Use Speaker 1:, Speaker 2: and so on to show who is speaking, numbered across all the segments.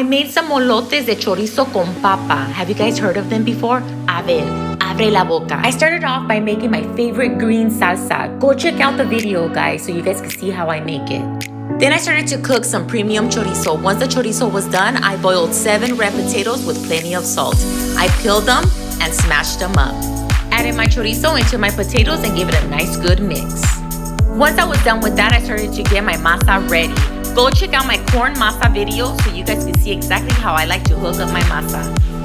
Speaker 1: I made some molotes de chorizo con papa. Have you guys heard of them before? A ver, abre la boca. I started off by making my favorite green salsa. Go check out the video, guys, so you guys can see how I make it. Then I started to cook some premium chorizo. Once the chorizo was done, I boiled 7 red potatoes with plenty of salt. I peeled them and smashed them up. Added my chorizo into my potatoes and gave it a nice good mix. Once I was done with that, I started to get my masa ready. Go check out my corn masa video so you guys can see exactly how I like to hook up my masa.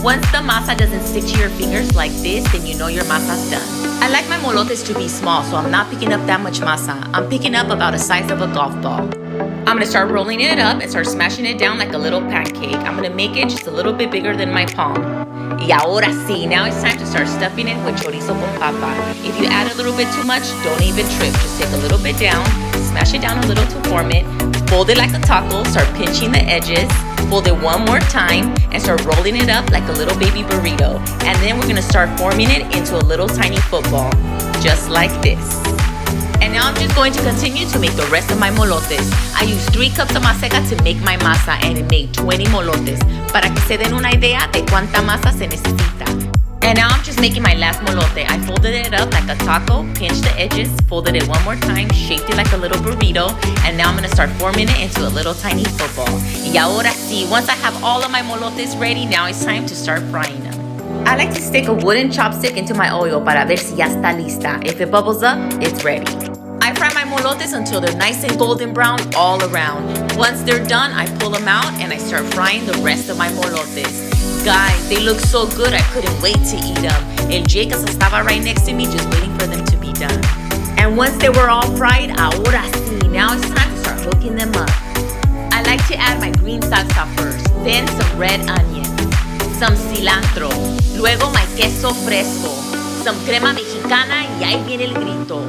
Speaker 1: Once the masa doesn't stick to your fingers like this, then you know your masa's done. I like my molotes to be small, so I'm not picking up that much masa. I'm picking up about the size of a golf ball. I'm gonna start rolling it up and start smashing it down like a little pancake. I'm gonna make it just a little bit bigger than my palm. Y ahora sí, now it's time to start stuffing it with chorizo con papa. If you add a little bit too much, don't even trip. Just take a little bit down, smash it down a little to form it, fold it like a taco, start pinching the edges, fold it one more time, and start rolling it up like a little baby burrito. And then we're gonna start forming it into a little tiny football, just like this. And now I'm just going to continue to make the rest of my molotes. I used 3 cups of maseca to make my masa, and it made 20 molotes, para que se den una idea de cuánta masa se necesita. And now I'm just making my last molote. I folded it up like a taco, pinched the edges, folded it one more time, shaped it like a little burrito, and now I'm gonna start forming it into a little tiny football. Y ahora sí, once I have all of my molotes ready, now it's time to start frying them. I like to stick a wooden chopstick into my oil para ver si ya está lista. If it bubbles up, it's ready. I fry my molotes until they're nice and golden brown all around. Once they're done, I pull them out and I start frying the rest of my molotes. Guys, they look so good, I couldn't wait to eat them. El Jacobs estaba right next to me just waiting for them to be done. And once they were all fried, ahora sí, now it's time to start hooking them up. I like to add my green salsa first, then some red onion, some cilantro, luego my queso fresco, some crema mexicana y ahí viene el grito.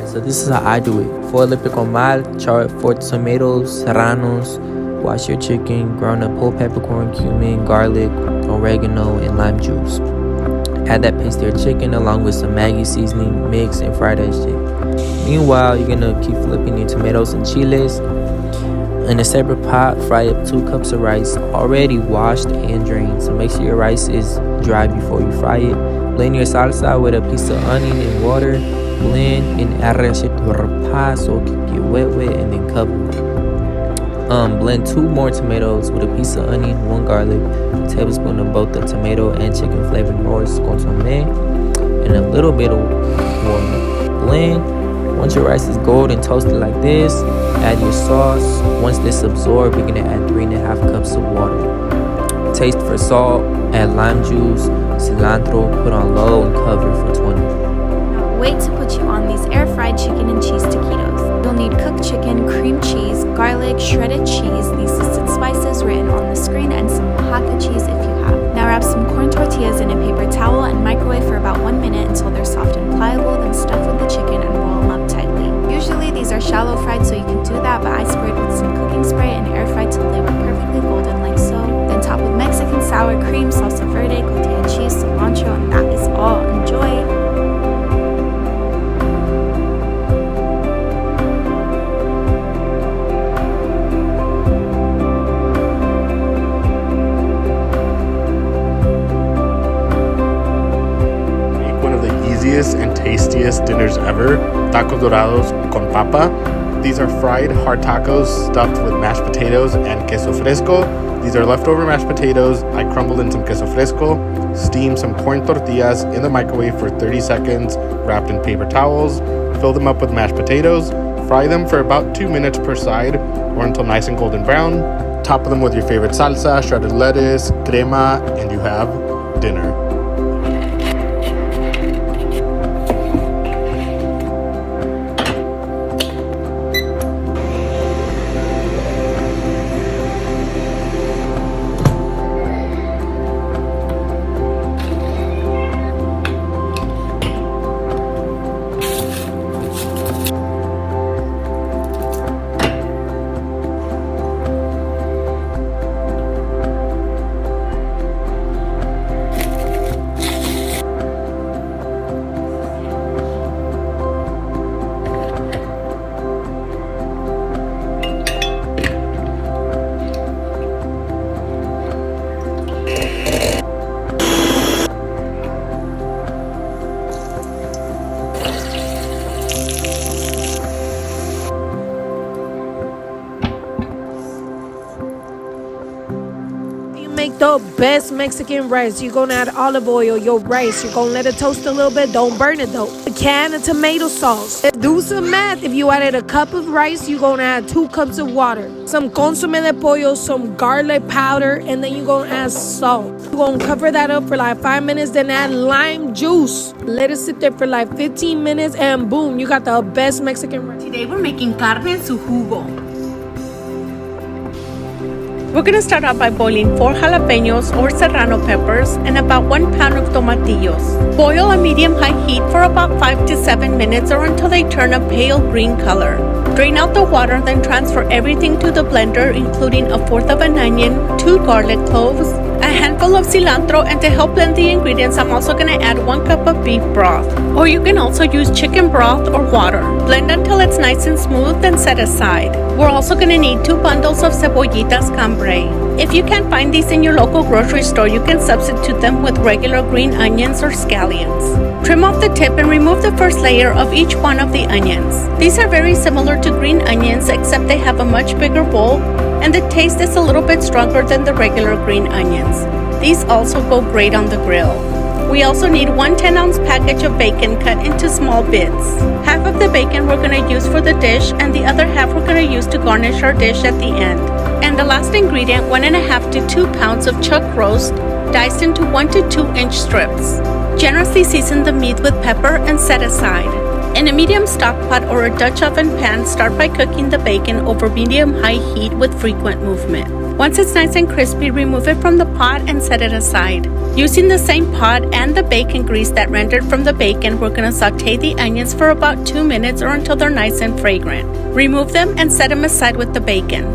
Speaker 2: So this is how I do it. Foil it con mal, char 4 tomatoes, serranos, wash your chicken, ground up whole peppercorn, cumin, garlic, oregano, and lime juice. Add that paste to your chicken along with some Maggi seasoning, mix and fry that shit. Meanwhile, you're gonna keep flipping your tomatoes and chiles. In a separate pot, fry up 2 cups of rice, already washed and drained. So make sure your rice is dry before you fry it. Blend your salsa with a piece of onion and water. Blend and add shit to a pot so it can get wet and then cover. Blend 2 more tomatoes with a piece of onion, 1 garlic, a tablespoon of both the tomato and chicken flavored Norris consomme, and a little bit of water. Blend. Once your rice is golden toasted like this, add your sauce. Once this absorbs, you're gonna add 3.5 cups of water. Taste for salt, add lime juice, cilantro, put on low and cover for 20.
Speaker 3: Wait to put you on these air-fried chicken and cheese taquitos. You'll need cooked chicken, cream cheese, garlic, shredded cheese, these listed spices written on the screen, and some Oaxaca cheese if you have. Now wrap some corn tortillas in a paper towel and microwave for about 1 minute until they're soft and pliable, then stuff with the chicken and roll them up tightly. Usually these are shallow fried, so you can do that, but I sprayed with some cooking spray and air fried till they were perfectly golden like so. Then top with Mexican sour cream, salsa verde, cotija cheese, cilantro, and that is all. Enjoy!
Speaker 4: And tastiest dinners ever, tacos dorados con papa. These are fried hard tacos stuffed with mashed potatoes and queso fresco. These are leftover mashed potatoes. I crumbled in some queso fresco, steamed some corn tortillas in the microwave for 30 seconds, wrapped in paper towels, fill them up with mashed potatoes, fry them for about 2 minutes per side or until nice and golden brown. Top them with your favorite salsa, shredded lettuce, crema, and you have dinner.
Speaker 5: Make the best Mexican rice. You're gonna add olive oil, your rice. You're gonna let it toast a little bit. Don't burn it though. A can of tomato sauce. Do some math. If you added a cup of rice, you're gonna add 2 cups of water. Some consomme de pollo, some garlic powder, and then you're gonna add salt. You're gonna cover that up for like 5 minutes, then add lime juice. Let it sit there for like 15 minutes, and boom, you got the best Mexican rice.
Speaker 1: Today we're making carne en su jugo. We're going to start out by boiling 4 jalapenos or serrano peppers and about 1 pound of tomatillos. Boil on medium-high heat for about 5 to 7 minutes or until they turn a pale green color. Drain out the water, then transfer everything to the blender, including 1/4 of an onion, 2 garlic cloves, a handful of cilantro, and to help blend the ingredients, I'm also going to add 1 cup of beef broth. Or you can also use chicken broth or water. Blend until it's nice and smooth, then set aside. We're also going to need 2 bundles of cebollitas cambray. If you can't find these in your local grocery store, you can substitute them with regular green onions or scallions. Trim off the tip and remove the first layer of each one of the onions. These are very similar to green onions, except they have a much bigger bowl and the taste is a little bit stronger than the regular green onions. These also go great on the grill. We also need 1 10-ounce package of bacon cut into small bits. Half of the bacon we're going to use for the dish, and the other half we're going to use to garnish our dish at the end. And the last ingredient, 1.5 to 2 pounds of chuck roast, diced into 1 to 2 inch strips. Generously season the meat with pepper and set aside. In a medium stock pot or a Dutch oven pan, start by cooking the bacon over medium-high heat with frequent movement. Once it's nice and crispy, remove it from the pot and set it aside. Using the same pot and the bacon grease that rendered from the bacon, we're going to saute the onions for about 2 minutes or until they're nice and fragrant. Remove them and set them aside with the bacon.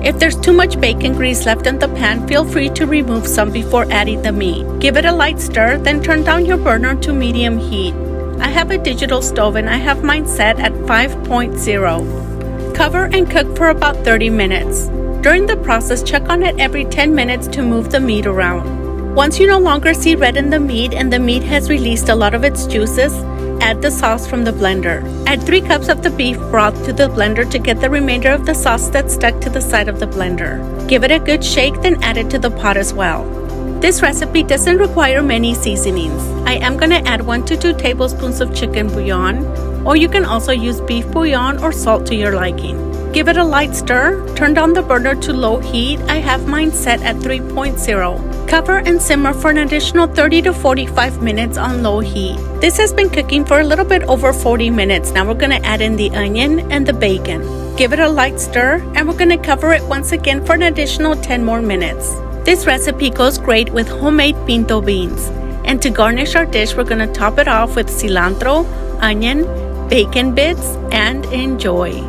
Speaker 1: If there's too much bacon grease left in the pan, feel free to remove some before adding the meat. Give it a light stir, then turn down your burner to medium heat. I have a digital stove and I have mine set at 5.0. Cover and cook for about 30 minutes. During the process, check on it every 10 minutes to move the meat around. Once you no longer see red in the meat and the meat has released a lot of its juices, add the sauce from the blender. Add 3 cups of the beef broth to the blender to get the remainder of the sauce that's stuck to the side of the blender. Give it a good shake, then add it to the pot as well. This recipe doesn't require many seasonings. I am going to add 1 to 2 tablespoons of chicken bouillon, or you can also use beef bouillon or salt to your liking.
Speaker 6: Give it a light stir. Turn down the burner to low heat. I have mine set at 3.0. Cover and simmer for an additional 30 to 45 minutes on low heat. This has been cooking for a little bit over 40 minutes. Now we're going to add in the onion and the bacon. Give it a light stir, and we're going to cover it once again for an additional 10 more minutes. This recipe goes great with homemade pinto beans. And to garnish our dish, we're going to top it off with cilantro, onion, bacon bits, and enjoy.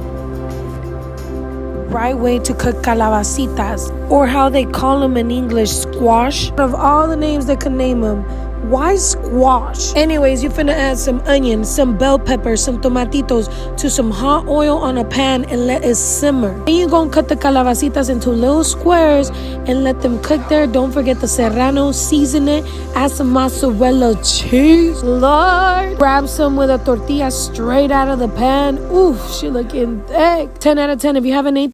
Speaker 5: Right way to cook calabacitas, or how they call them in English, squash. Of all the names they could name them, why squash? Anyways, you're finna add some onion, some bell pepper, some tomatitos to some hot oil on a pan and let it simmer. Then you're gonna cut the calabacitas into little squares and let them cook there. Don't forget the serrano, season it, add some mozzarella cheese. Lord, grab some with a tortilla straight out of the pan. Ooh, she looking thick. 10 out of 10. If you haven't ate